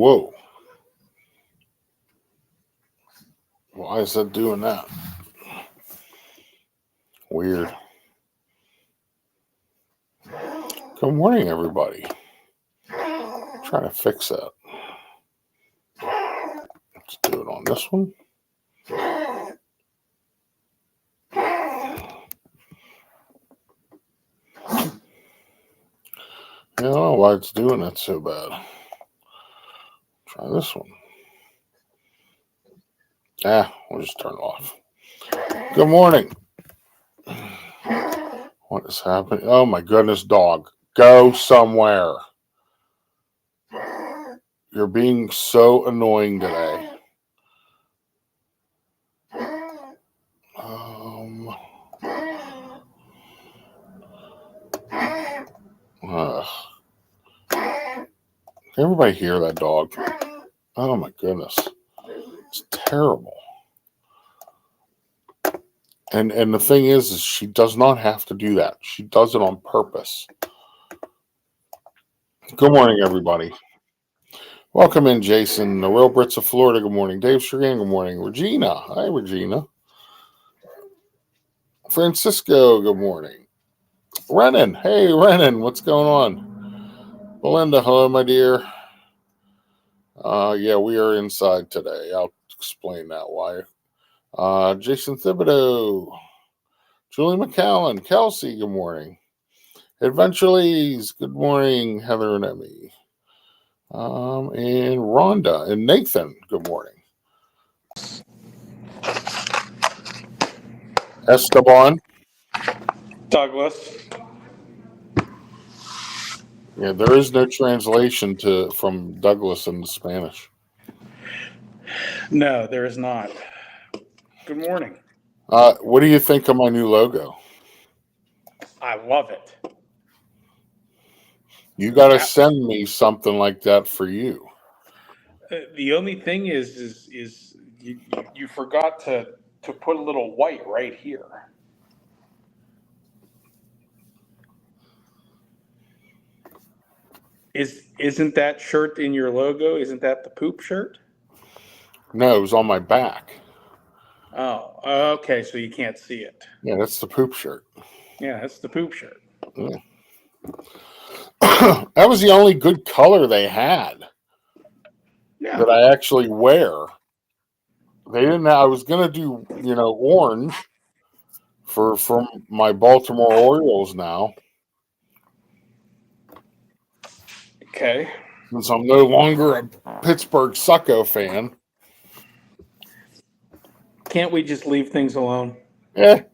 Whoa. Why is that doing that? Weird. Good morning, everybody. I'm trying to fix that. Let's do it on this one. I don't know why it's doing that so bad. Try this one. We'll just turn it off. Good morning. What is happening? Oh my goodness, dog. Go somewhere. You're being so annoying today. Everybody hear that dog? Oh my goodness. It's terrible. And the thing is she does not have to do that. She does it on purpose. Good morning, everybody. Welcome in, Jason. The Real Brits of Florida. Good morning. Dave Strigan. Good morning. Regina. Hi, Regina. Francisco. Good morning. Renan. Hey, Renan. What's going on? Belinda. Hello, my dear. Yeah, we are inside today. I'll explain that why. Jason Thibodeau. Julie McCallan. Kelsey. Good morning. Adventurelys. Good morning. Heather and Emmy. And Rhonda and Nathan, good morning. Esteban. Douglas. Yeah, there is no translation from Douglas into Spanish. No, there is not. Good morning. What do you think of my new logo? I love it. You got to send me something like that for you. The only thing is you forgot to put a little white right here. Isn't that shirt in your logo? Isn't that the poop shirt? No, it was on my back. Oh, okay. So you can't see it. Yeah, that's the poop shirt. Yeah, that's the poop shirt. Yeah. That was the only good color they had that I actually wear. They didn't. I was gonna do, orange for my Baltimore Orioles now. Okay. Since I'm no longer a Pittsburgh Succo fan. Can't we just leave things alone? Yeah,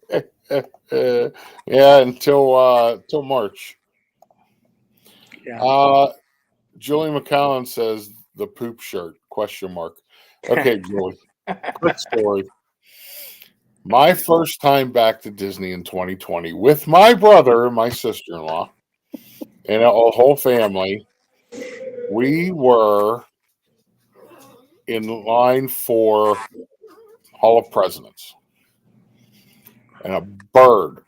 until March. Yeah. Julie McCallan says the poop shirt ? Okay, Julie. Quick story. My first time back to Disney in 2020 with my brother and my sister-in-law and a whole family. We were in line for Hall of Presidents, and a bird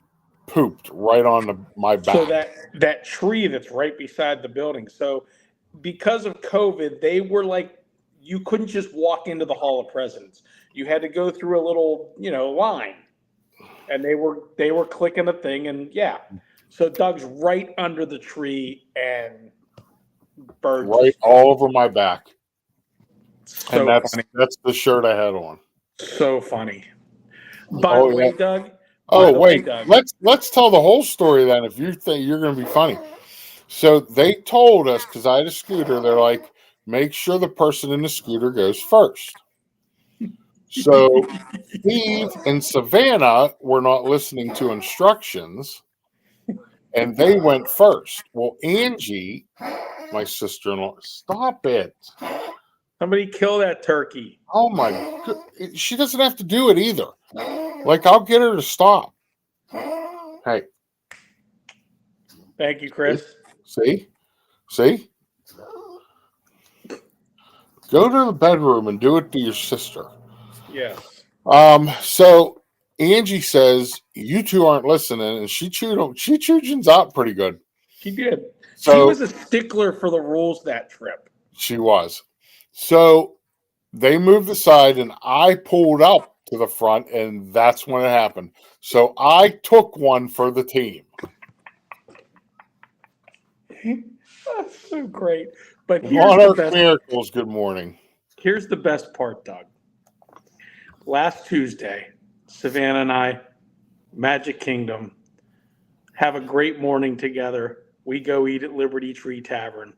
pooped right on my back. So that tree that's right beside the building. So because of COVID, they were like, you couldn't just walk into the Hall of Presidents. You had to go through a little, line, and they were clicking a thing, and yeah. So Doug's right under the tree, and bird right all over my back. So and funny. That's the shirt I had on. So funny. By the way, Doug. Doug, let's tell the whole story then. If you think you're going to be funny, so they told us, because I had a scooter. They're like, make sure the person in the scooter goes first. So Steve and Savannah were not listening to instructions, and they went first. Well, Angie, my sister-in-law, stop it. Somebody kill that turkey. Oh my God. She doesn't have to do it either. Like, I'll get her to stop. Hey. Thank you, Chris. See? Go to the bedroom and do it to your sister. Yes. So Angie says you two aren't listening, and she chewed Jins out pretty good. She did. So, she was a stickler for the rules that trip. She was. So they moved aside, and I pulled up to the front, and that's when it happened. So I took one for the team. That's so great. But here's the Monarch best. Miracles, good morning. Here's the best part, Doug. Last Tuesday, Savannah and I, Magic Kingdom, have a great morning together. We go eat at Liberty Tree Tavern.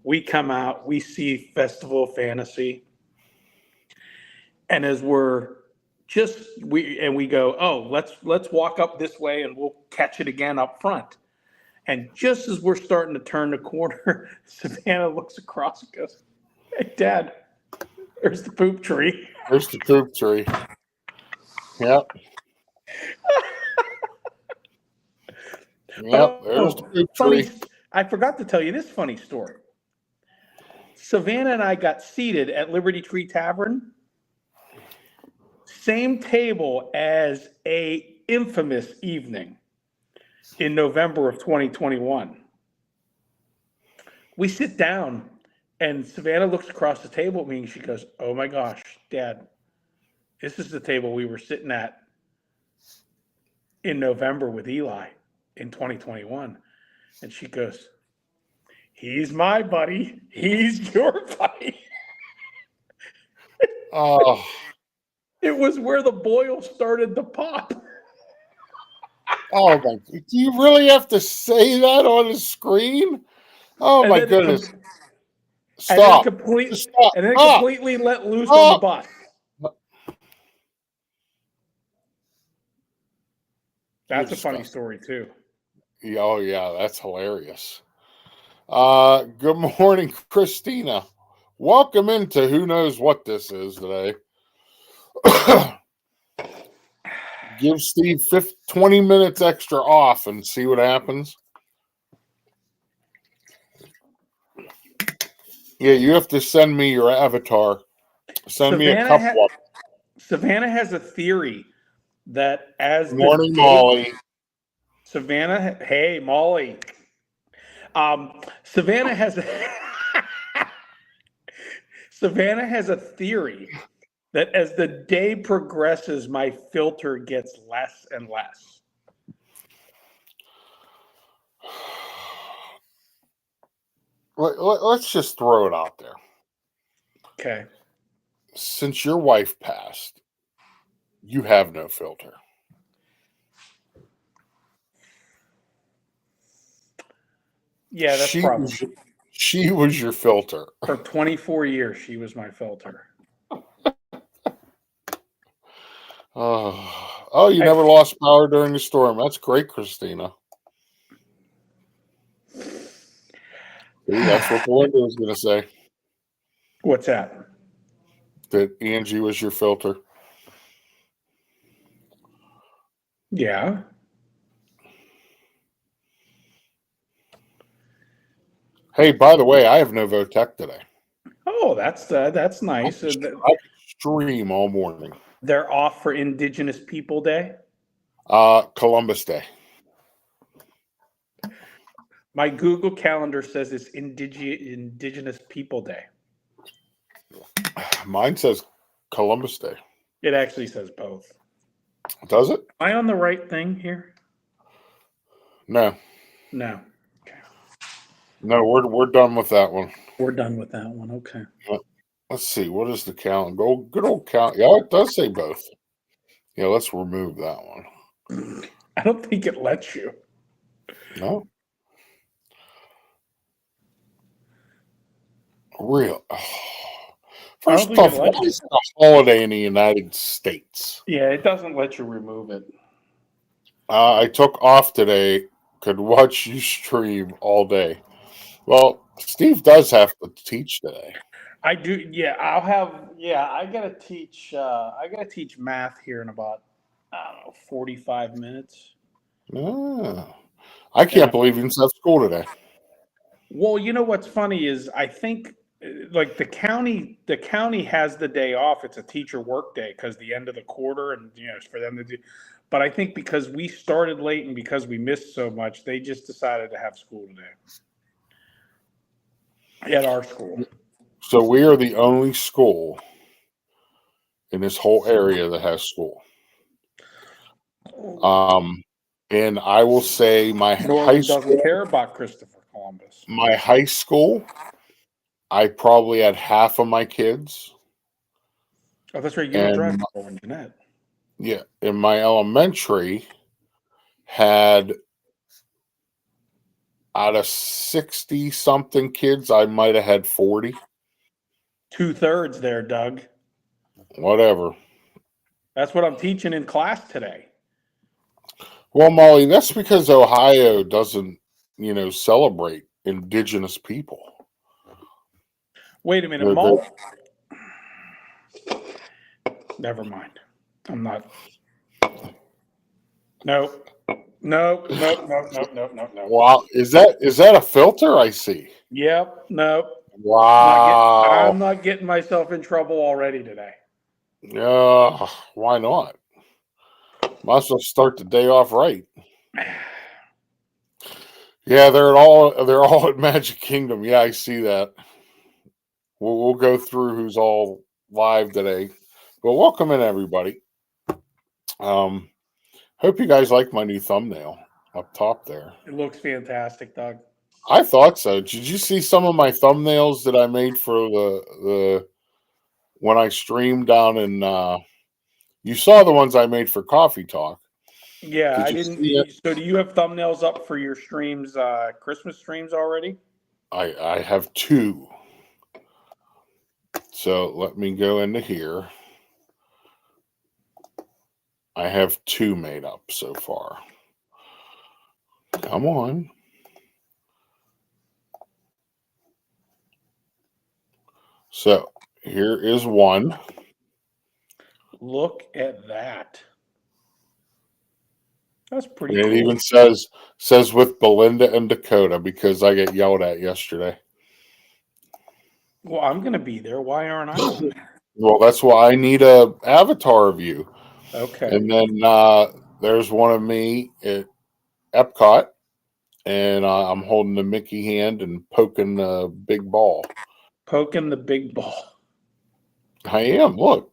We come out, we see Festival of Fantasy. And as we go, oh, let's walk up this way and we'll catch it again up front. And just as we're starting to turn the corner, Savannah looks across and goes, "Hey, Dad, there's the poop tree." There's the poop tree. Yep. Yep, there's the poop funny, tree. I forgot to tell you this funny story. Savannah and I got seated at Liberty Tree Tavern, same table as a infamous evening in November of 2021. We sit down, and Savannah looks across the table at me, and she goes, "Oh my gosh, Dad, this is the table we were sitting at in November with Eli in 2021. And she goes, "He's my buddy. He's your buddy." Oh, It was where the boil started to pop. oh my! Do you really have to say that on the screen? Oh my goodness! Stop! Just stop! And then it Stop! completely let loose on the bus. That's a funny story too. Oh yeah, that's hilarious. Good morning, Christina. Welcome into who knows what this is today. Give Steve 20 minutes extra off and see what happens. Yeah, you have to send me your avatar. Send me a couple. Savannah has a theory that as Good morning, Molly. Savannah, hey Molly. Savannah has a theory that as the day progresses, my filter gets less and less. Let's just throw it out there. Okay. Since your wife passed, you have no filter. Yeah, that's probably. She was your filter. For 24 years, she was my filter. Oh, you never lost power during the storm. That's great, Christina. See, that's what Belinda was going to say. What's that? That Angie was your filter. Yeah. Hey, by the way, I have no Votech today. Oh, that's nice. I stream all morning. They're off for Indigenous People Day? Columbus Day. My Google Calendar says it's Indigenous People Day. Mine says Columbus Day. It actually says both. Does it? Am I on the right thing here? No. No. Okay. No, we're done with that one. We're done with that one. Okay. Let's see. What is the calendar? Good old count. Yeah, it does say both. Yeah, let's remove that one. I don't think it lets you. No. Real. Oh. First off, what is a holiday in the United States? Yeah, it doesn't let you remove it. I took off today. Could watch you stream all day. Well, Steve does have to teach today. I do. Yeah, I gotta teach math here in about, I don't know, 45 minutes. I can't believe you didn't have school today. Well, you know what's funny is I think like the county has the day off. It's a teacher work day because the end of the quarter, and it's for them to do. But I think because we started late and because we missed so much, they just decided to have school today at our school. So we are the only school in this whole area that has school. And I will say my Norland doesn't care about Christopher Columbus. my high school, I probably had half of my kids. Oh, that's right. You don't drive in Jeanette. Yeah, in my elementary had out of 60 something kids, I might have had 40. 2/3 there, Doug. Whatever. That's what I'm teaching in class today. Well, Molly, that's because Ohio doesn't, celebrate indigenous people. Wait a minute, Molly. Never mind. I'm not. No. Wow, is that a filter I see? Yep. No. Wow. I'm not getting myself in trouble already today. Why not? Might as well start the day off right. Yeah, they're all at Magic Kingdom. Yeah, I see that. We'll go through who's all live today. But welcome in, everybody. Hope you guys like my new thumbnail up top there. It looks fantastic, Doug. I thought so. Did you see some of my thumbnails that I made for the when I streamed down in you saw the ones I made for Coffee Talk. Yeah, I didn't. So do you have thumbnails up for your streams, Christmas streams already? I have 2. So let me go into here. I have 2 made up so far. Come on. So here is one. Look at that. That's pretty And cool. it even says with Belinda and Dakota because I get yelled at yesterday. Well, I'm going to be there. Why aren't I on there? Well, that's why I need a avatar of you. Okay. And then there's one of me at Epcot, and I'm holding the Mickey hand and poking the big ball. Poking the big ball. I am. Look.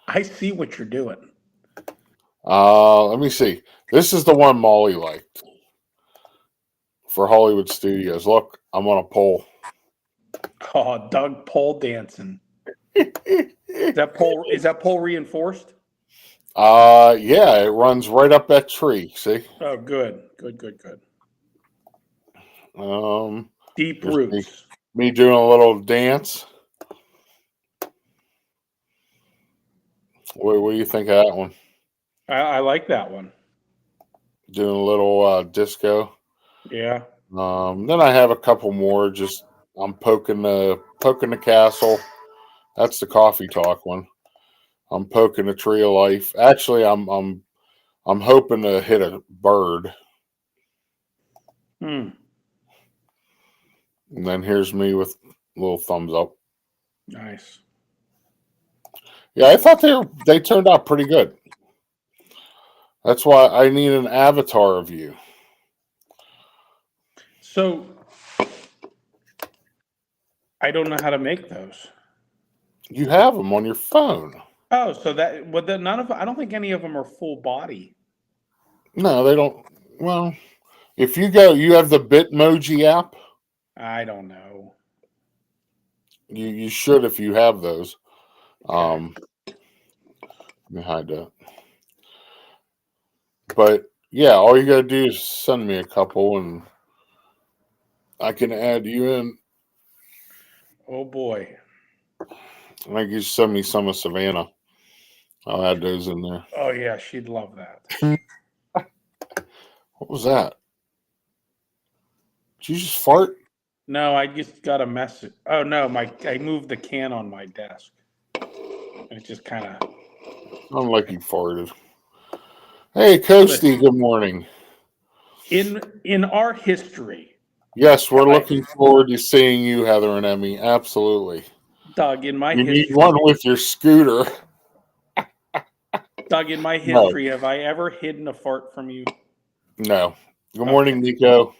I see what you're doing. Let me see. This is the one Molly liked for Hollywood Studios. Look, I'm on a pole. Oh, Doug pole dancing. Is that pole reinforced? Yeah, it runs right up that tree. See? Oh, good. Deep roots. Me doing a little dance. What do you think of that one? I like that one. Doing a little disco. Yeah. Then I have a couple more. Just I'm poking the castle. That's the Coffee Talk one. I'm poking the tree of life. Actually, I'm hoping to hit a bird. And then here's me with a little thumbs up. Nice. Yeah, I thought they turned out pretty good. That's why I need an avatar of you. So I don't know how to make those. You have them on your phone. Oh, so that none of I don't think any of them are full body. No, they don't. Well, if you have the Bitmoji app. I don't know. You should if you have those. Okay. Let me hide that. But yeah, all you gotta do is send me a couple, and I can add you in. Oh boy! Like you send me some of Savannah. I'll add those in there. Oh yeah, she'd love that. What was that? Did you just fart? No, I just got a message. Oh no, I moved the can on my desk. It just kind of. Sounded like you farted. Hey, Coasty, good morning. In our history. Yes, we're looking forward to seeing you, Heather and Emmy. Absolutely. Doug, in my history. You need one with your scooter. Doug, in my history, have I ever hidden a fart from you? No. Good morning, Nico.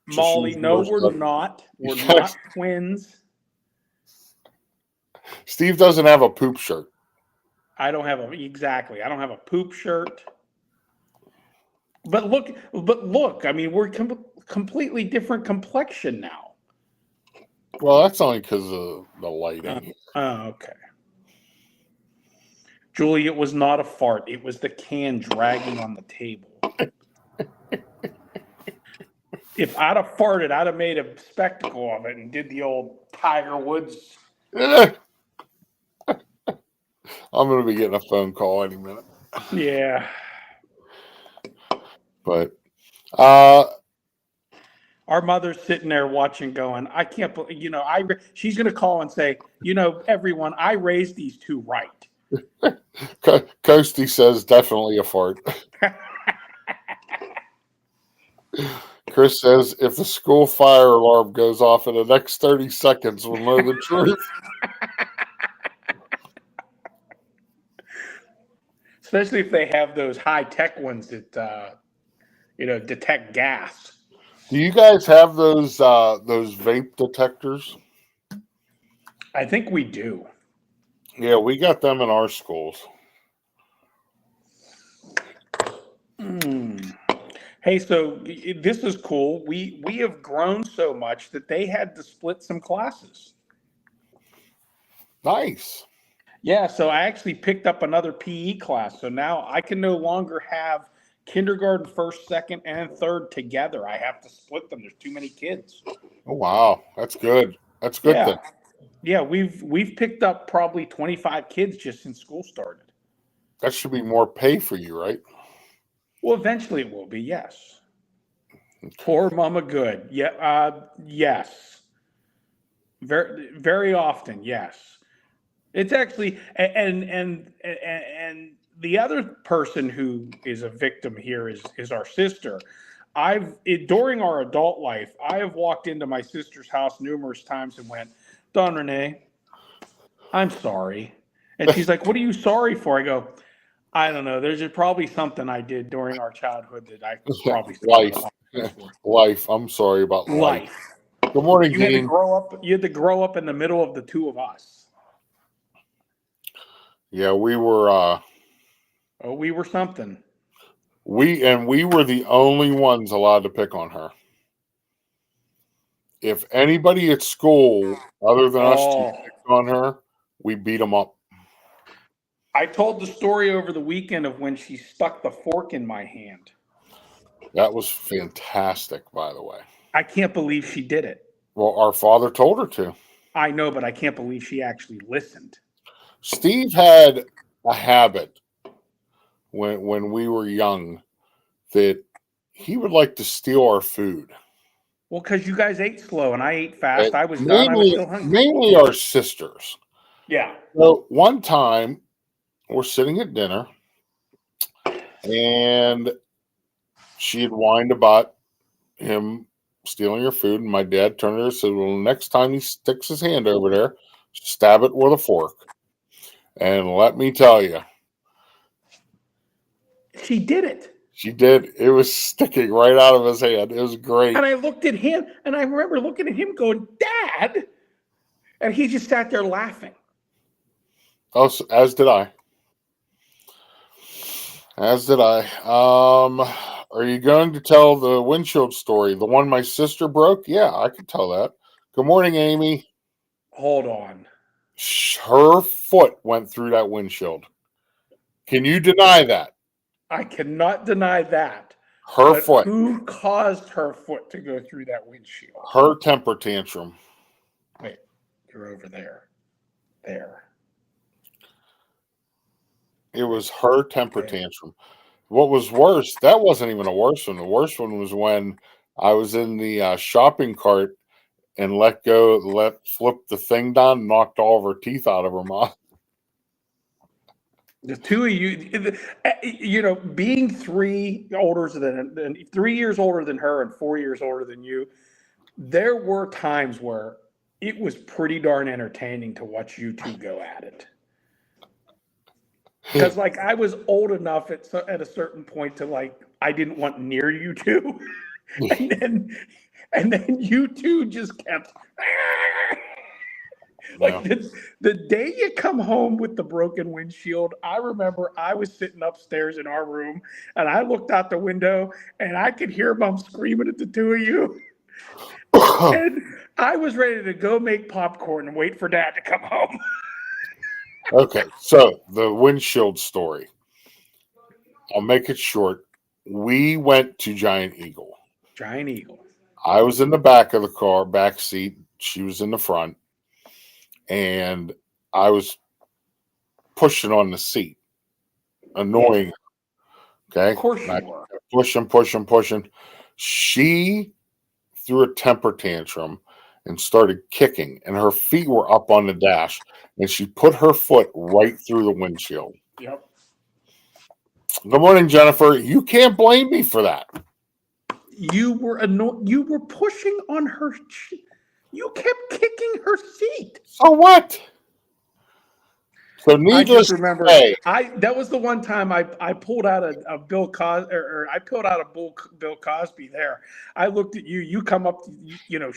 Molly, no, we're not. We're not twins. Steve doesn't have a poop shirt. I don't have a poop shirt. But look. I mean, we're completely different complexion now. Well, that's only because of the lighting. Okay. Julie, it was not a fart. It was the can dragging on the table. If I'd have farted, I'd have made a spectacle of it and did the old Tiger Woods. I'm going to be getting a phone call any minute. Yeah. But our mother's sitting there watching, going, I can't believe, she's going to call and say, everyone, I raised these two right. Coasty says definitely a fart. Chris says if the school fire alarm goes off in the next 30 seconds, we'll know the truth. Especially if they have those high-tech ones that, detect gas. Do you guys have those vape detectors? I think we do. Yeah, we got them in our schools. Hey, so this is cool. We have grown so much that they had to split some classes. Nice. Yeah, so I actually picked up another PE class. So now I can no longer have kindergarten, first, second, and third together. I have to split them. There's too many kids. Oh, wow. That's good. That's good thing. Yeah, we've picked up probably 25 kids just since school started. That should be more pay for you, right? Well, eventually it will be, yes. Poor Mama Good. Yeah, yes. Very, very often, yes. It's actually, and the other person who is a victim here is our sister. During our adult life, I have walked into my sister's house numerous times and went, Don Renee, I'm sorry. And she's like, what are you sorry for? I go, I don't know. There's probably something I did during our childhood that I probably life. I'm sorry about life. Good morning, you Dean. You had to grow up in the middle of the two of us. Yeah, we were. We were something. We were the only ones allowed to pick on her. If anybody at school other than us picked on her, we beat them up. I told the story over the weekend of when she stuck the fork in my hand. That was fantastic, by the way. I can't believe she did it. Well, our father told her to. I know, but I can't believe she actually listened. Steve had a habit when we were young that he would like to steal our food. Well, because you guys ate slow and I ate fast. I was done. I was still hungry. Mainly our sisters. Yeah. So one time we're sitting at dinner and she had whined about him stealing her food. And my dad turned to her and said, well, next time he sticks his hand over there, stab it with a fork. And let me tell you. She did it. She did. It was sticking right out of his hand. It was great. And I looked at him, and I remember looking at him going, Dad! And he just sat there laughing. Oh, as did I. As did I. Are you going to tell the windshield story? The one my sister broke? Yeah, I could tell that. Good morning, Amy. Hold on. Her foot went through that windshield. Can you deny that? I cannot deny that. Her foot. Who caused her foot to go through that windshield? Her temper tantrum. Wait, you're over there. There. It was her temper tantrum. What was worse, that wasn't even a worse one. The worst one was when I was in the shopping cart and flipped the thing down, knocked all of her teeth out of her mouth. The two of you, being 3 years older than her and 4 years older than you, there were times where it was pretty darn entertaining to watch you two go at it. Because I was old enough at a certain point to I didn't want near you two. and then you two just kept like the day you come home with the broken windshield. I remember I was sitting upstairs in our room and I looked out the window and I could hear Mom screaming at the two of you. And I was ready to go make popcorn and wait for Dad to come home. Okay, so the windshield story. I'll make it short. We went to Giant Eagle. Giant Eagle. I was in the back of the car, back seat. She was in the front. And I was pushing on the seat. Annoying her. Okay? Of course you were. Pushing. She threw a temper tantrum and started kicking. And her feet were up on the dash. And she put her foot right through the windshield. Yep. Good morning, Jennifer. You can't blame me for that. You were you were pushing on her. You kept kicking her seat. So what? So needless to say, that was the one time I pulled out a Bill Cosby or I pulled out a Bill Cosby there. I looked at you. You come up.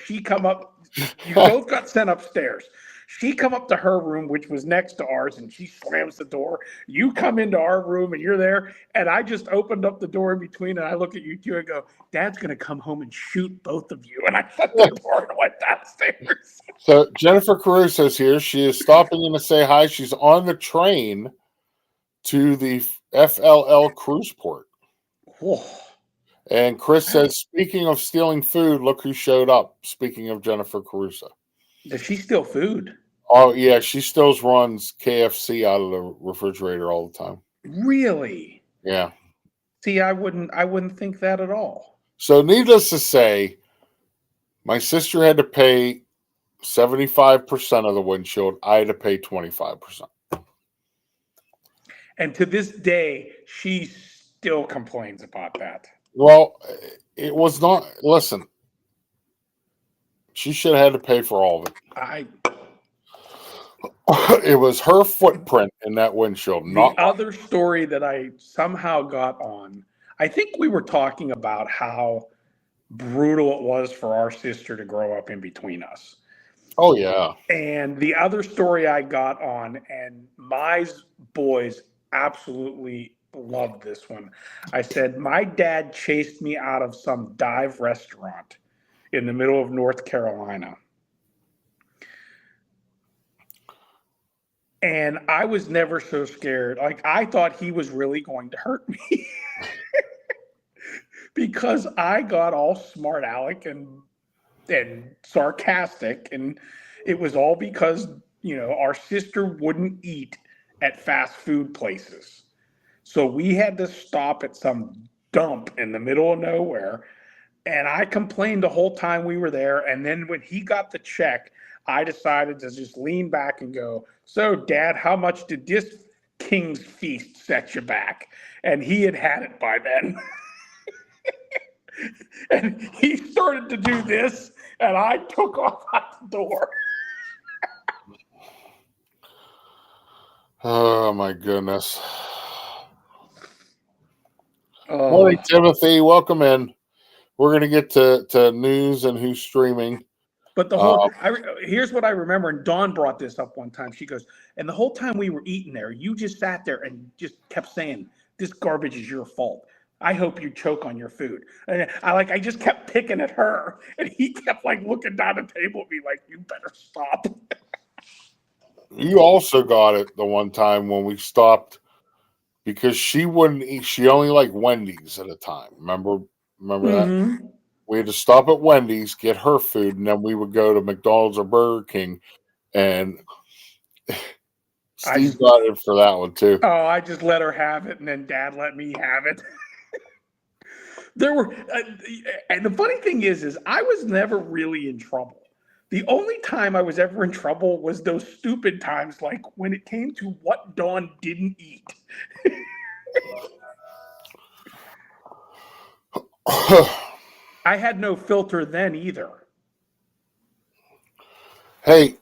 She come up. You both got sent upstairs. She come up to her room, which was next to ours, and she slams the door. You come into our room, and you're there, and I just opened up the door in between, and I look at you two and go, Dad's going to come home and shoot both of you. And I shut the door and went downstairs. So Jennifer Caruso's here. She is stopping in to say hi. She's on the train to the FLL cruise port. Whoa. And Chris says, speaking of stealing food, look who showed up. Speaking of Jennifer Caruso. Does she steal food? Oh, yeah. She still runs KFC out of the refrigerator all the time. Really? Yeah. See, I wouldn't think that at all. So needless to say, my sister had to pay 75% of the windshield. I had to pay 25%. And to this day, she still complains about that. Well, it was not. Listen, she should have had to pay for all of it. It was her footprint in that windshield. The other story that I somehow got on, I think we were talking about how brutal it was for our sister to grow up in between us. Oh, yeah. And the other story I got on, and my boys absolutely loved this one. I said, my dad chased me out of some dive restaurant in the middle of North Carolina. And I was never so scared. Like, I thought he was really going to hurt me because I got all smart aleck and sarcastic. And it was all because, our sister wouldn't eat at fast food places. So we had to stop at some dump in the middle of nowhere. And I complained the whole time we were there. And then when he got the check, I decided to just lean back and go, so, Dad, how much did this King's Feast set you back? And he had it by then. And he started to do this, and I took off out the door. Oh, my goodness. Morning, Timothy. Welcome in. We're going to get to news and who's streaming. But the whole here's what I remember, and Dawn brought this up one time. She goes, and the whole time we were eating there, you just sat there and just kept saying, this garbage is your fault. I hope you choke on your food. And I just kept picking at her, and he kept looking down the table at me like, you better stop. You also got it the one time when we stopped because she wouldn't eat. She only liked Wendy's at a time. Remember Mm-hmm. that? We had to stop at Wendy's, get her food, and then we would go to McDonald's or Burger King. And Steve got it for that one, too. Oh, I just let her have it, and then Dad let me have it. There were, and the funny thing is I was never really in trouble. The only time I was ever in trouble was those stupid times, like when it came to what Dawn didn't eat. I had no filter then either. Hey,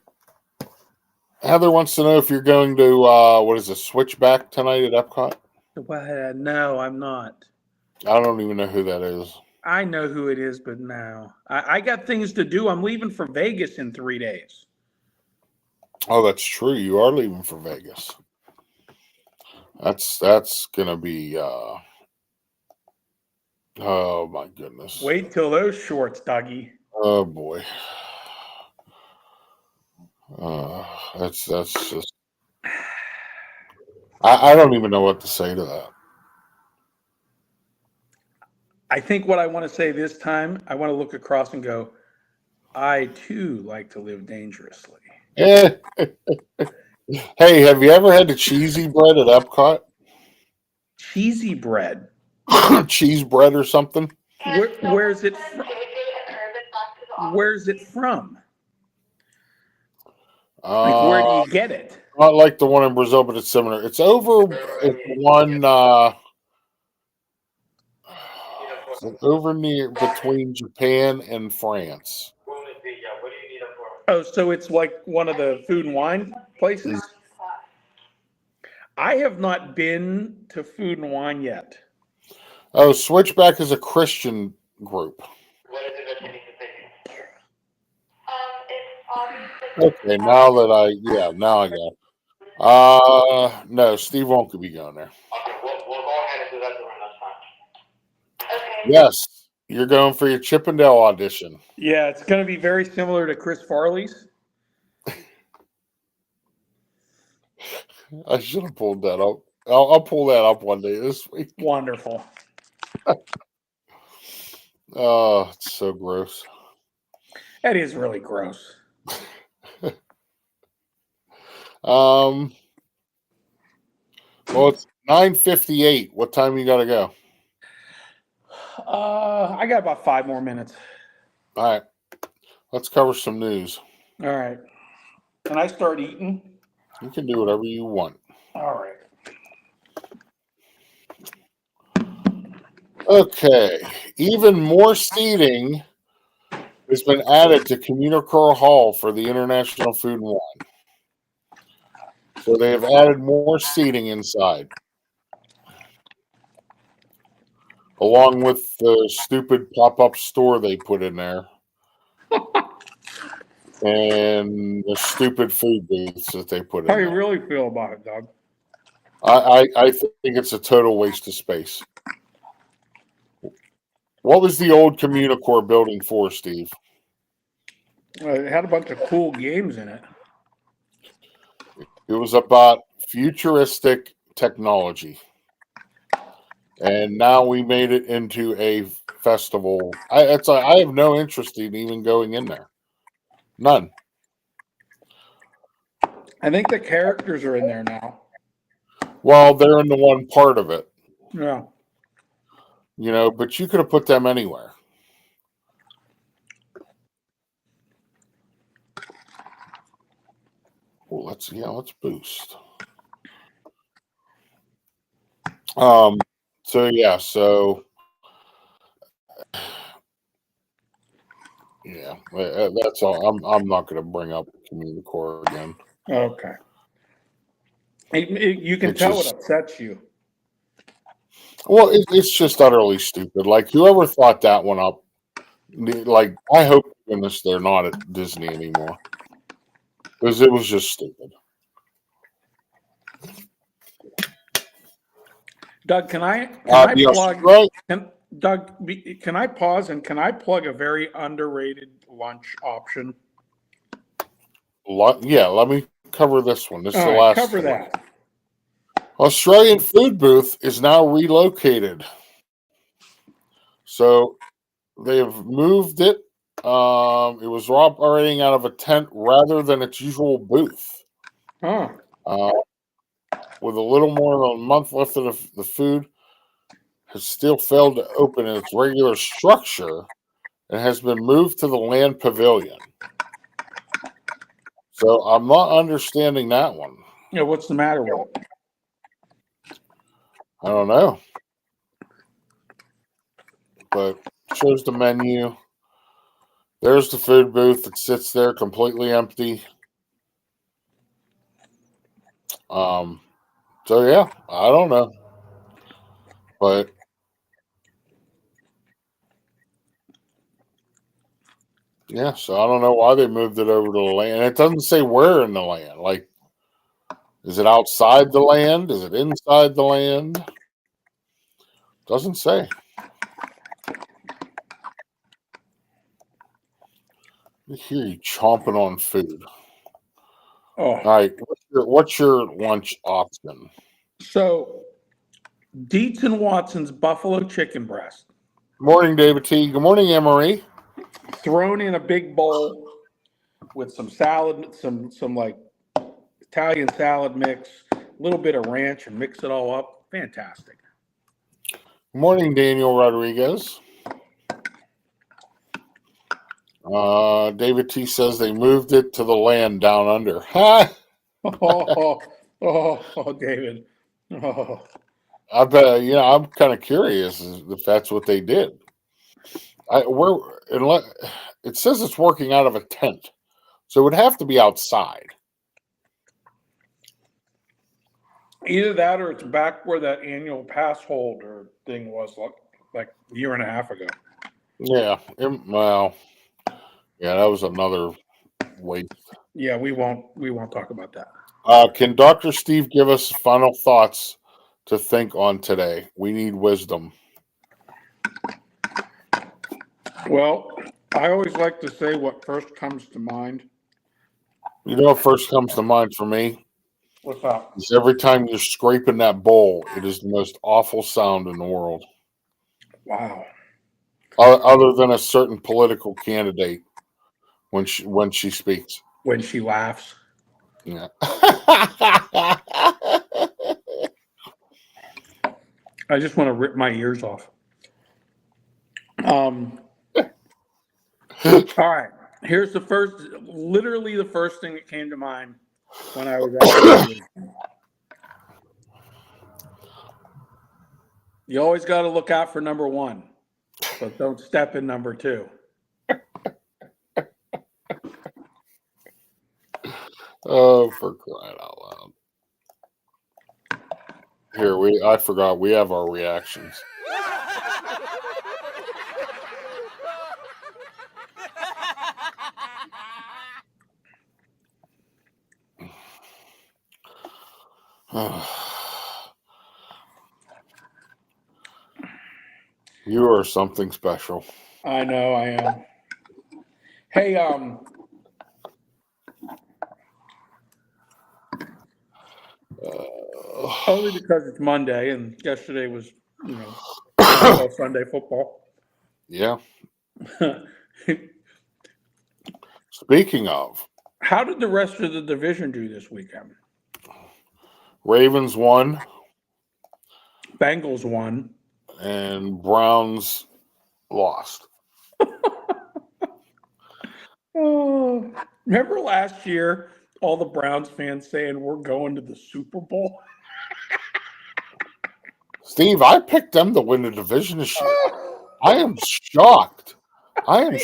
Heather wants to know if you're going to, Switchback tonight at Epcot? Well, no, I'm not. I don't even know who that is. I know who it is, but no. I got things to do. I'm leaving for Vegas in 3 days. Oh, that's true. You are leaving for Vegas. That's gonna be. Oh my goodness. Wait till those shorts, Dougie. Oh boy. That's just. I don't even know what to say to that. I think what I want to say this time, I want to look across and go, I too like to live dangerously. Eh. Hey, have you ever had the cheesy bread at Epcot? Cheesy bread. Cheese bread or something? Where's it from? Where's it from? Like, where do you get it? Not like the one in Brazil, but it's similar. It's over. It's one. Over near between Japan and France. Oh, so it's like one of the food and wine places? I have not been to Food and Wine yet. Oh, Switchback is a Christian group. Okay, now I got. No, Steve won't be going there. Okay, we'll go ahead and do that during that time. Okay. Yes, you're going for your Chippendale audition. Yeah, it's going to be very similar to Chris Farley's. I should have pulled that up. I'll pull that up one day this week. Wonderful. Oh, it's so gross. That is really gross. Well, it's 9:58. What time you got to go? I got about 5 more minutes. All right. Let's cover some news. All right. Can I start eating? You can do whatever you want. All right. Okay. Even more seating has been added to Communicore Hall for the International Food and Wine. So they have added more seating inside. Along with the stupid pop-up store they put in there. And the stupid food booths that they put in How do you there. really feel about it, Doug? I think it's a total waste of space. What was the old Communicore building for, Steve? It had a bunch of cool games in it. It was about futuristic technology. And now we made it into a festival. I have no interest in even going in there. None. I think the characters are in there now. Well, they're in the one part of it. Yeah. You know, but you could have put them anywhere. Well, let's boost. So that's all. I'm not going to bring up Communicore again. Okay. You can tell what upsets you. Well, it's just utterly stupid. Like, whoever thought that one up, like, I hope to goodness they're not at Disney anymore. Because it was just stupid. Doug, can I plug? Right? Doug, can I pause and can I plug a very underrated lunch option? Yeah, let me cover this one. This is the right, last cover one. that. Australian food booth is now relocated. So they have moved it. It was operating out of a tent rather than its usual booth. Huh. With a little more than a month left of the food, has still failed to open in its regular structure and has been moved to the land pavilion. So I'm not understanding that one. Yeah, what's the matter with it? I don't know. But shows the menu. There's the food booth. It sits there completely empty. So yeah, I don't know. But Yeah, so I don't know why they moved it over to the land. It doesn't say where in the land. Like, is it outside the land? Is it inside the land? Doesn't say. I hear you chomping on food. Oh, All right, what's your lunch option? so Dietz and Watson's buffalo chicken breast Morning, David T. Good morning, Emery. thrown in a big bowl with some salad, some like Italian salad mix, a little bit of ranch, and mix it all up. Fantastic. Good morning, Daniel Rodriguez. David T says they moved it to the land down under. Ha! David. Oh. I bet. I'm kind of curious if that's what they did. It says it's working out of a tent, so it would have to be outside. Either that or it's back where that annual pass holder thing was like a year and a half ago. Yeah. Well. Yeah, that was another waste. Yeah, we won't talk about that. Can Dr. Steve give us final thoughts to think on today? We need wisdom. Well, I always like to say what first comes to mind. You know what first comes to mind for me? What's up? Is every time you're scraping that bowl, it is the most awful sound in the world. Wow. Other than a certain political candidate when she speaks. When she laughs. Yeah. I just want to rip my ears off. All right. Here's literally the first thing that came to mind when I was at You always got to look out for number one, but don't step in number two. Oh, for crying out loud. Here, I forgot we have our reactions. You are something special. I know I am. Hey, only because it's Monday and yesterday was, Sunday football. Yeah. Speaking of, how did the rest of the division do this weekend? Ravens won. Bengals won. And Browns lost. Oh, remember last year, all the Browns fans saying we're going to the Super Bowl? Steve, I picked them to win the division this year. I am shocked. Like they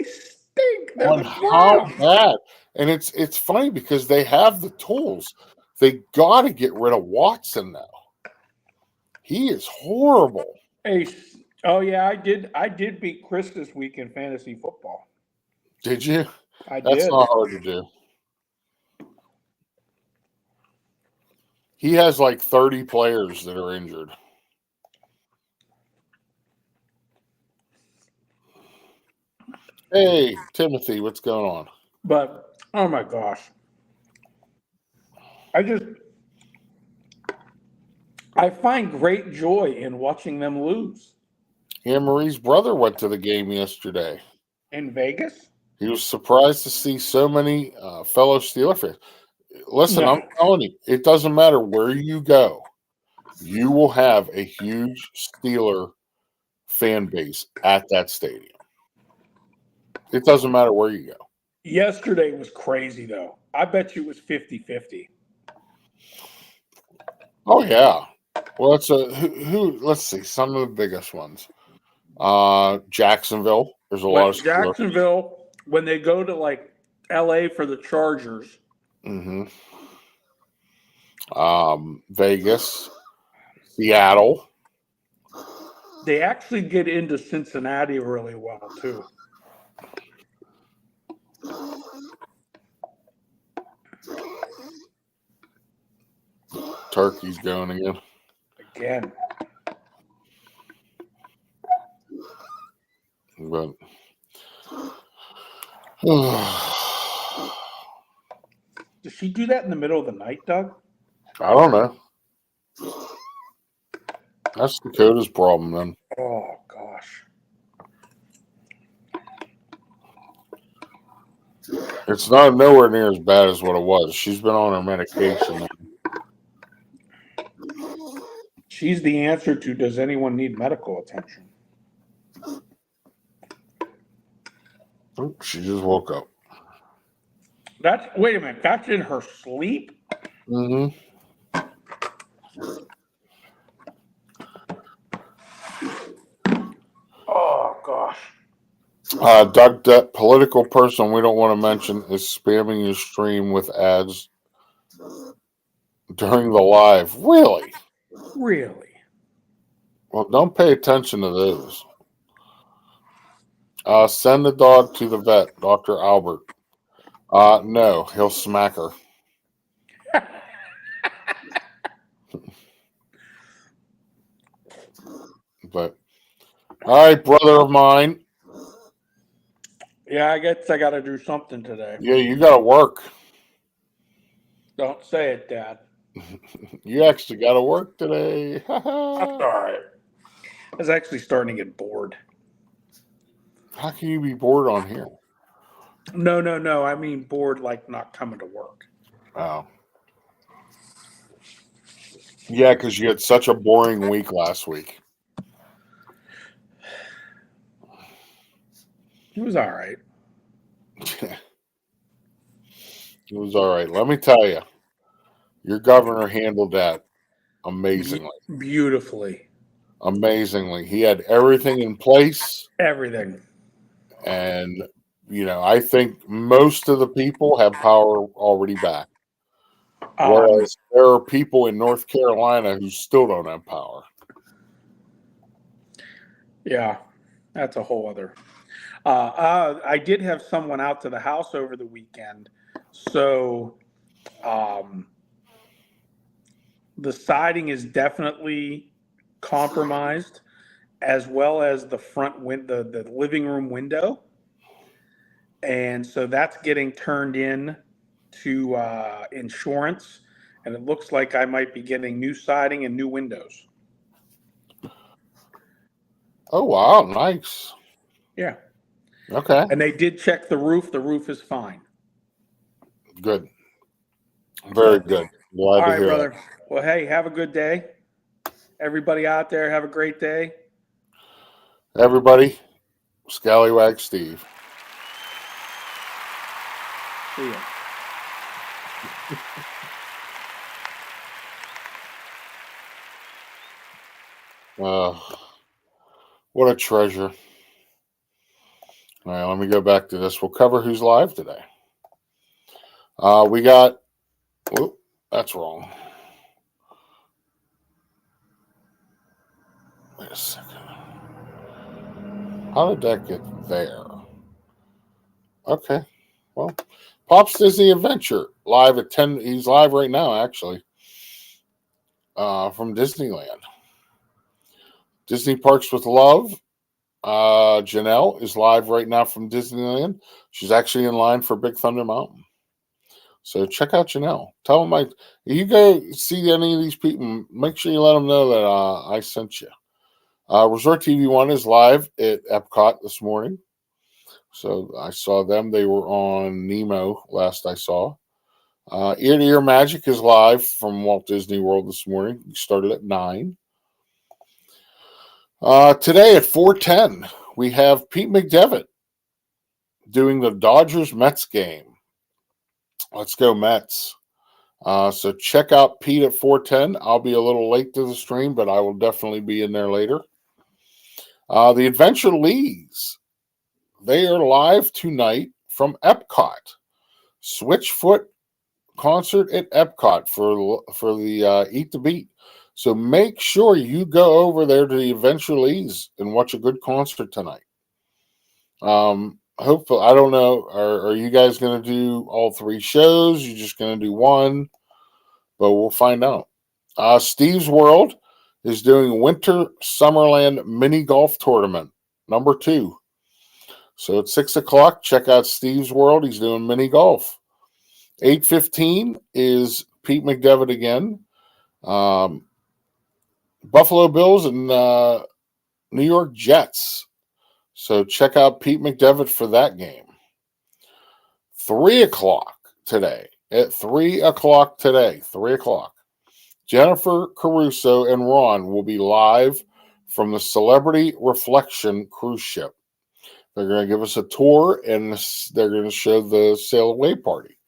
stink. They're on how bad. And it's funny because they have the tools. They got to get rid of Watson now. He is horrible. Hey, oh yeah, I did beat Chris this week in fantasy football. Did you? That's did. Not hard to do. He has like 30 players that are injured. Hey, Timothy, what's going on? But, oh my gosh. I find great joy in watching them lose. Anne Marie's brother went to the game yesterday. In Vegas? He was surprised to see so many fellow Steeler fans. Listen, I'm telling you, it doesn't matter where you go. You will have a huge Steeler fan base at that stadium. It doesn't matter where you go. Yesterday was crazy, though. I bet you it was 50-50. Oh, yeah. Well, it's let's see, some of the biggest ones. Jacksonville. There's a lot of Steelers. Jacksonville, when they go to like LA for the Chargers. Mm-hmm. Vegas, Seattle. They actually get into Cincinnati really well too. turkey's going again. Again. But Does she do that in the middle of the night, Doug? I don't know. That's Dakota's problem then. Oh, gosh. It's not nowhere near as bad as what it was. She's been on her medication. She's the answer to does anyone need medical attention? Oh, she just woke up. Wait a minute, that's in her sleep? Mm-hmm. Oh, gosh. Doug, that political person we don't want to mention is spamming your stream with ads during the live. Really? Really? Well, don't pay attention to those. Send the dog to the vet, Dr. Albert. No, he'll smack her. But, all right, brother of mine. Yeah, I guess I got to do something today. Yeah, you got to work. Don't say it, Dad. You actually got to work today. That's all right. I was actually starting to get bored. How can you be bored on here? No. I mean bored like not coming to work. Oh. Yeah, because you had such a boring week last week. It was all right. It was all right. Let me tell you, your governor handled that amazingly. Beautifully. Amazingly. He had everything in place. Everything. And, I think most of the people have power already back. Whereas there are people in North Carolina who still don't have power. Yeah, that's a whole other. I did have someone out to the house over the weekend. So the siding is definitely compromised, as well as the front window, the living room window. And so that's getting turned in to insurance. And it looks like I might be getting new siding and new windows. Oh, wow. Nice. Yeah. Okay. And they did check the roof. The roof is fine. Good. Very good. Glad All to right, hear brother. that. Well, hey, have a good day. Everybody out there, have a great day. Everybody, Scallywag Steve. See ya. What a treasure. All right, let me go back to this. We'll cover who's live today. We got, whoop, that's wrong. Wait a second. How did that get there? Okay. Well, Pop's Disney Adventure live at 10. He's live right now, actually, from Disneyland. Disney Parks with Love. Janelle is live right now from Disneyland. She's actually in line for Big Thunder Mountain. So check out Janelle. Tell them you go see any of these people, make sure you let them know that I sent you. Resort TV 1 is live at Epcot this morning. So I saw them. They were on Nemo last I saw. Ear to Ear Magic is live from Walt Disney World this morning. We started at 9. Today at 4:10, we have Pete McDevitt doing the Dodgers-Mets game. Let's go Mets. So check out Pete at 4:10. I'll be a little late to the stream, but I will definitely be in there later. The Adventure Leagues, they are live tonight from Epcot. Switchfoot concert at Epcot for the Eat the Beat. So make sure you go over there to the Adventure Leagues and watch a good concert tonight. Hopefully, I don't know. Are you guys going to do all 3 shows? You're just going to do one? But we'll find out. Steve's World is doing Winter Summerland Mini Golf Tournament number 2. So at 6 o'clock, check out Steve's World. He's doing mini golf. 8:15 is Pete McDevitt again. Buffalo Bills and New York Jets. So check out Pete McDevitt for that game. 3 o'clock today. At 3 o'clock today. 3 o'clock. Jennifer Caruso and Ron will be live from the Celebrity Reflection cruise ship. They're going to give us a tour, and they're going to show the sail away party.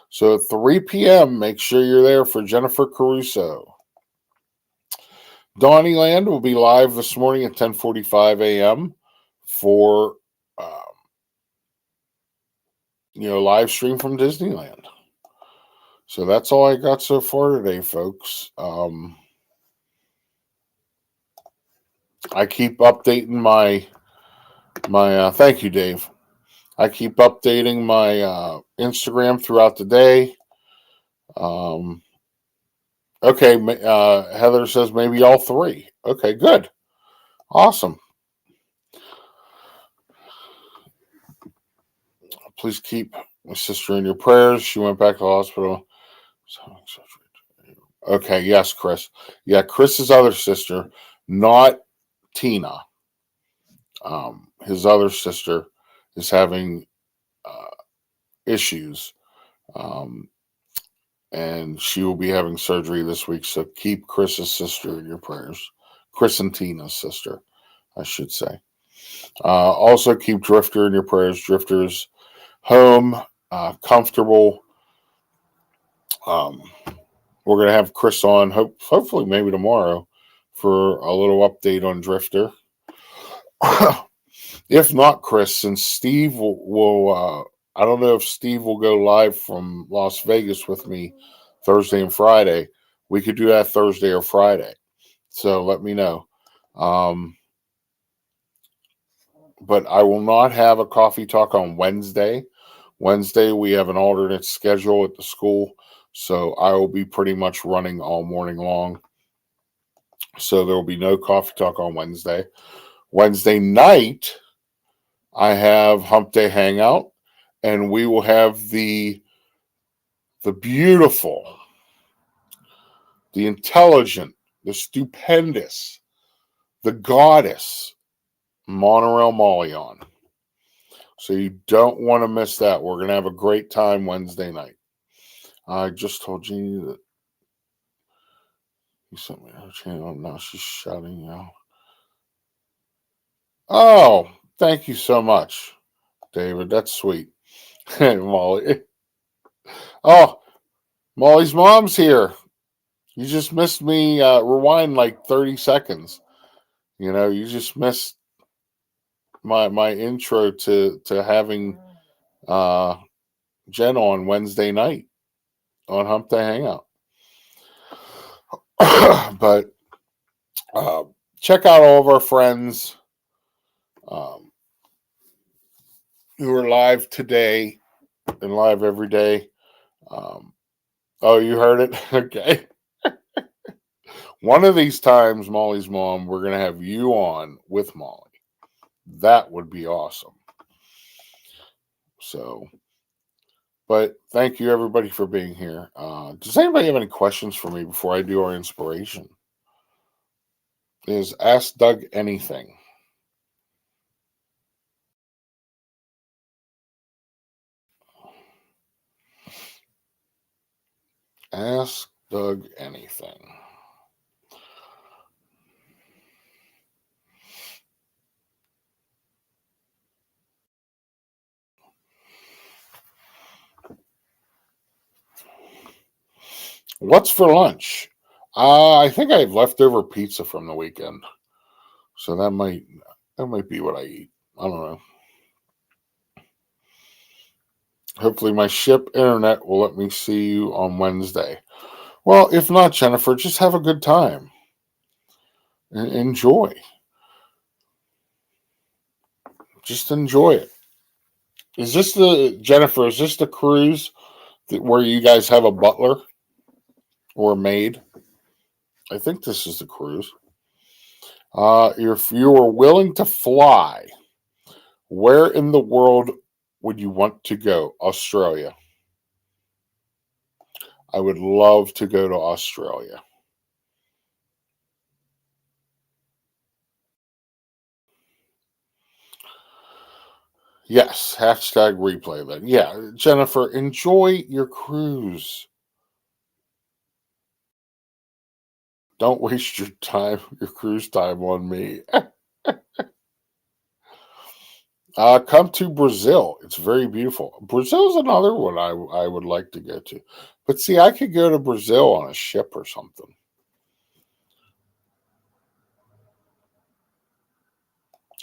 So at 3 p.m., make sure you're there for Jennifer Caruso. Donnyland will be live this morning at 10:45 a.m. for live stream from Disneyland. So that's all I got so far today, folks. I keep updating my thank you, Dave. I keep updating my Instagram throughout the day. Okay, Heather says maybe all 3. Okay, good. Awesome. Please keep my sister in your prayers. She went back to the hospital. Okay, yes, Chris. Yeah, Chris's other sister, not Tina. His other sister is having issues. And she will be having surgery this week. So keep Chris's sister in your prayers. Chris and Tina's sister, I should say. Also keep Drifter in your prayers. Drifter's home, comfortable. We're going to have Chris on, hopefully maybe tomorrow, for a little update on Drifter. If not, Chris, since Steve will I don't know if Steve will go live from Las Vegas with me Thursday and Friday. We could do that Thursday or Friday. So let me know. But I will not have a coffee talk on Wednesday. Wednesday, we have an alternate schedule at the school. So I will be pretty much running all morning long. So there will be no coffee talk on Wednesday. Wednesday night, I have Hump Day Hangout. And we will have the beautiful, the intelligent, the stupendous, the goddess, Monorail Molly on. So you don't want to miss that. We're going to have a great time Wednesday night. I just told Jeannie that you sent me her channel. Now she's shouting out. Oh, thank you so much, David. That's sweet. Molly. Oh, Molly's mom's here. You just missed me rewind like 30 seconds. You just missed my intro to having Jen on Wednesday night on Hump Day Hangout. But check out all of our friends who are live today and live every day. Oh, you heard it? Okay. One of these times, Molly's mom, we're going to have you on with Molly. That would be awesome. So, but thank you everybody for being here. Does anybody have any questions for me before I do our inspiration? Is Ask Doug anything? Ask Doug anything. What's for lunch? I think I have leftover pizza from the weekend, so that might be what I eat. I don't know. Hopefully, my ship internet will let me see you on Wednesday. Well, if not, Jennifer, just have a good time and enjoy. Just enjoy it. Is this Jennifer? Is this the cruise where you guys have a butler or a maid? I think this is the cruise. If you were willing to fly, where in the world would you want to go? Australia. I would love to go to Australia. Yes, hashtag replay that. Yeah, Jennifer, enjoy your cruise. Don't waste your cruise time on me. Come to Brazil. It's very beautiful. Brazil's another one I would like to go to. But see, I could go to Brazil on a ship or something.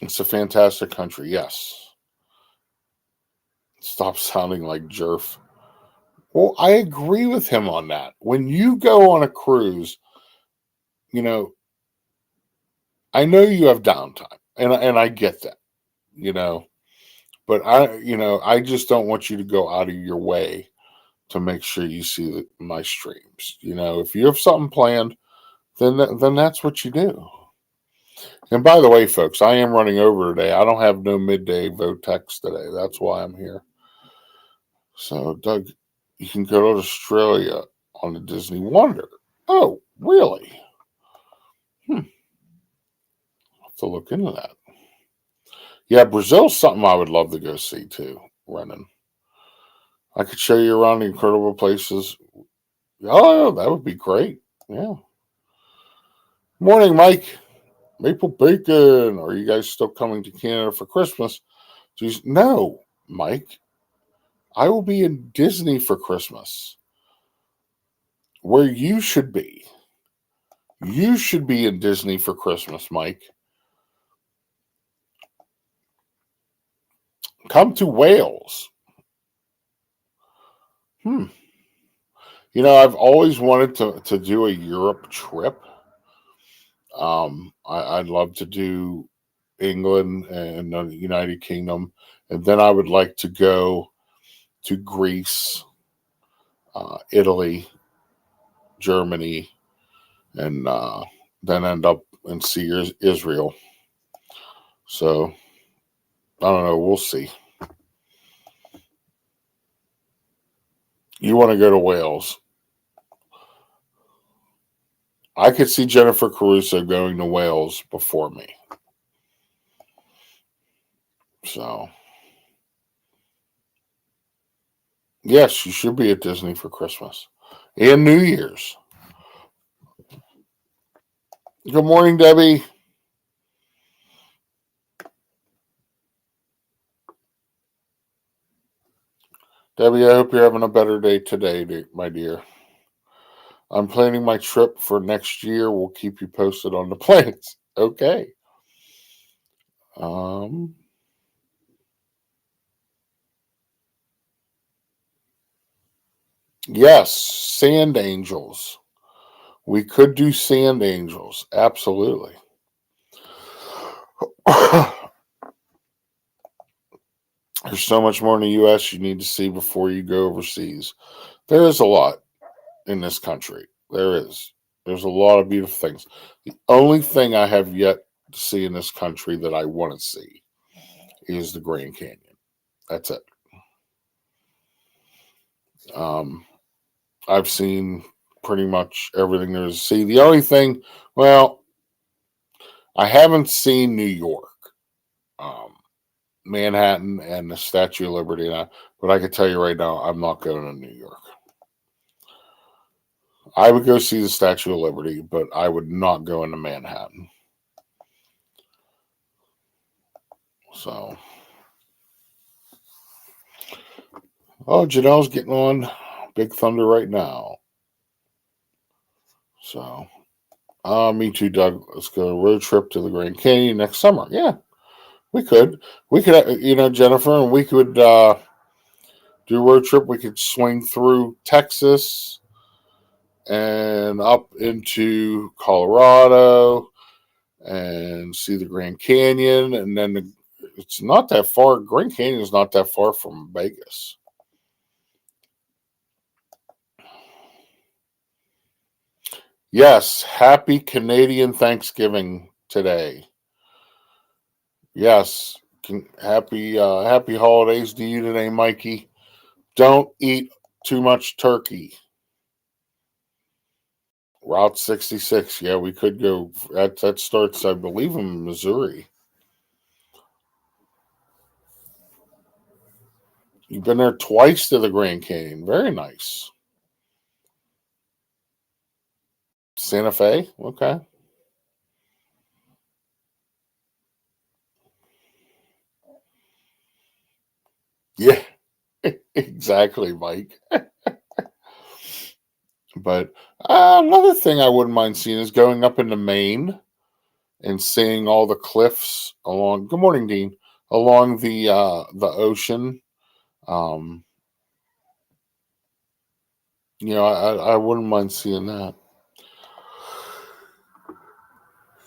It's a fantastic country, yes. Stop sounding like Jerf. Well, I agree with him on that. When you go on a cruise, you know, I know you have downtime, and I get that, you know, but I just don't want you to go out of your way to make sure you see my streams. You know, if you have something planned, then that's what you do. And by the way, folks, I am running over today. I don't have no midday vote text today. That's why I'm here. So, Doug, you can go to Australia on the Disney Wonder. Oh, really? I'll have to look into that. Yeah, Brazil's something I would love to go see too, Renan. I could show you around the incredible places. Oh, that would be great. Yeah. Morning, Mike. Maple bacon. Are you guys still coming to Canada for Christmas? Jeez, no, Mike. I will be in Disney for Christmas. Where you should be. You should be in Disney for Christmas, Mike. Come to Wales. You know, I've always wanted to do a Europe trip. I'd love to do England and the United Kingdom, and then I would like to go to Greece, Italy, Germany, and then end up and see Israel. So I don't know. We'll see. You want to go to Wales? I could see Jennifer Caruso going to Wales before me. So, yes, you should be at Disney for Christmas and New Year's. Good morning, Debbie. Debbie, I hope you're having a better day today, my dear. I'm planning my trip for next year. We'll keep you posted on the plans. Okay. Yes, sand angels. We could do sand angels. Absolutely. There's so much more in the U.S. you need to see before you go overseas. There is a lot in this country. There is. There's a lot of beautiful things. The only thing I have yet to see in this country that I want to see is the Grand Canyon. That's it. I've seen pretty much everything there is to see. The only thing, well, I haven't seen New York, Manhattan, and the Statue of Liberty. But I can tell you right now, I'm not going to New York. I would go see the Statue of Liberty, but I would not go into Manhattan. So, Janelle's getting on Big Thunder right now. So, me too, Doug. Let's go road trip to the Grand Canyon next summer. Yeah, we could. We could, Jennifer, and we could do a road trip. We could swing through Texas and up into Colorado and see the Grand Canyon. And then it's not that far. Grand Canyon is not that far from Vegas. Yes, happy Canadian Thanksgiving today. Yes, happy holidays to you today, Mikey. Don't eat too much turkey. Route 66. Yeah, we could go. That starts, I believe, in Missouri. You've been there twice to the Grand Canyon. Very nice. Santa Fe? Okay. Yeah, exactly, Mike. But another thing I wouldn't mind seeing is going up into Maine and seeing all the cliffs along. Good morning, Dean. Along the ocean. Um, I wouldn't mind seeing that.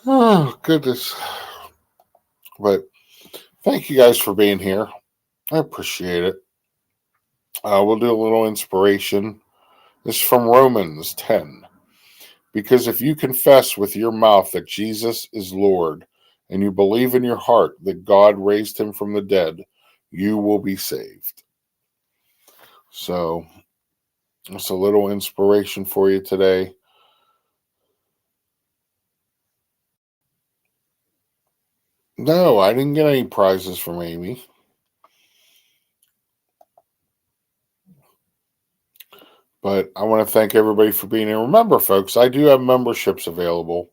Oh goodness! But thank you guys for being here. I appreciate it. We'll do a little inspiration. This is from Romans 10. Because if you confess with your mouth that Jesus is Lord and you believe in your heart that God raised him from the dead, you will be saved. So, it's a little inspiration for you today. No, I didn't get any prizes from Amy. But I want to thank everybody for being here. Remember, folks, I do have memberships available.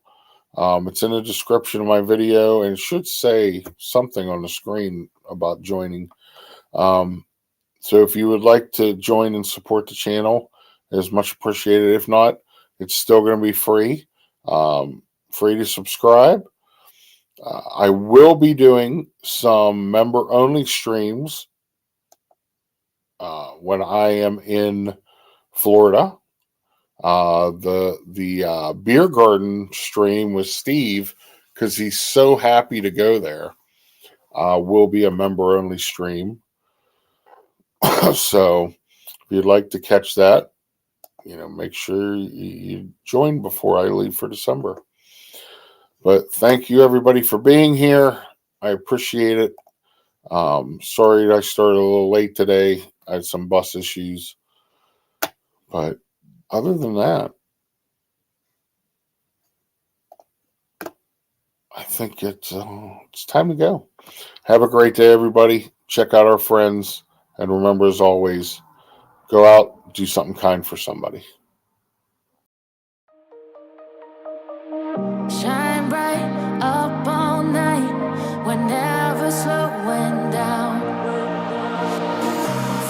It's in the description of my video, and it should say something on the screen about joining. So if you would like to join and support the channel, it is much appreciated. If not, it's still going to be free. Free to subscribe. I will be doing some member-only streams when I am in Florida. The beer garden stream with Steve, because he's so happy to go there, will be a member-only stream. So if you'd like to catch that, make sure you join before I leave for December. But thank you, everybody, for being here. I appreciate it. Sorry I started a little late today. I had some bus issues. But other than that, I think it's time to go. Have a great day, everybody. Check out our friends. And remember, as always, go out, do something kind for somebody. Shine bright up all night, we're never slowing down.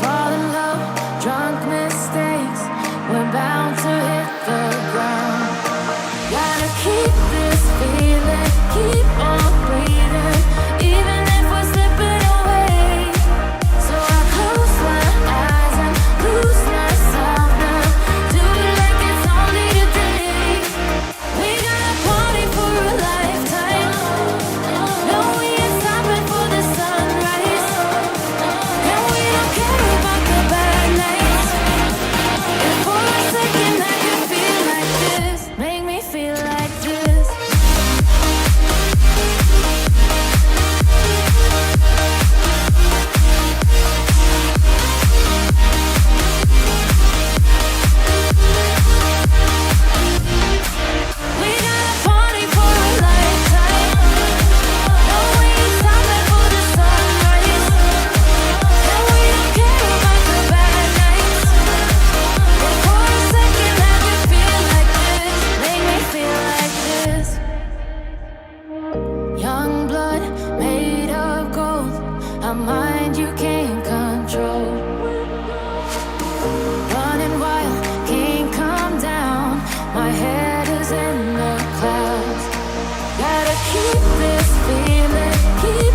Fall in love, drunk mistakes, we're bound to hit the ground. Gotta keep this feeling, keep on breathing, even if we're slipping away. So I close my eyes and lose myself now, do it like it's only today. We got a party for a lifetime, no we ain't stopping for the sunrise, and we don't care about the bad nights. If for a second I can feel like this, make me feel like this. We got a party for a lifetime, no we ain't stopping for the sunrise, and we don't care about the bad nights. If for a second I can feel like this, make me feel like this. Young blood made of gold, a mind you can't control. Running wild, can't come down, my head is in the clouds. Gotta keep this feeling, keep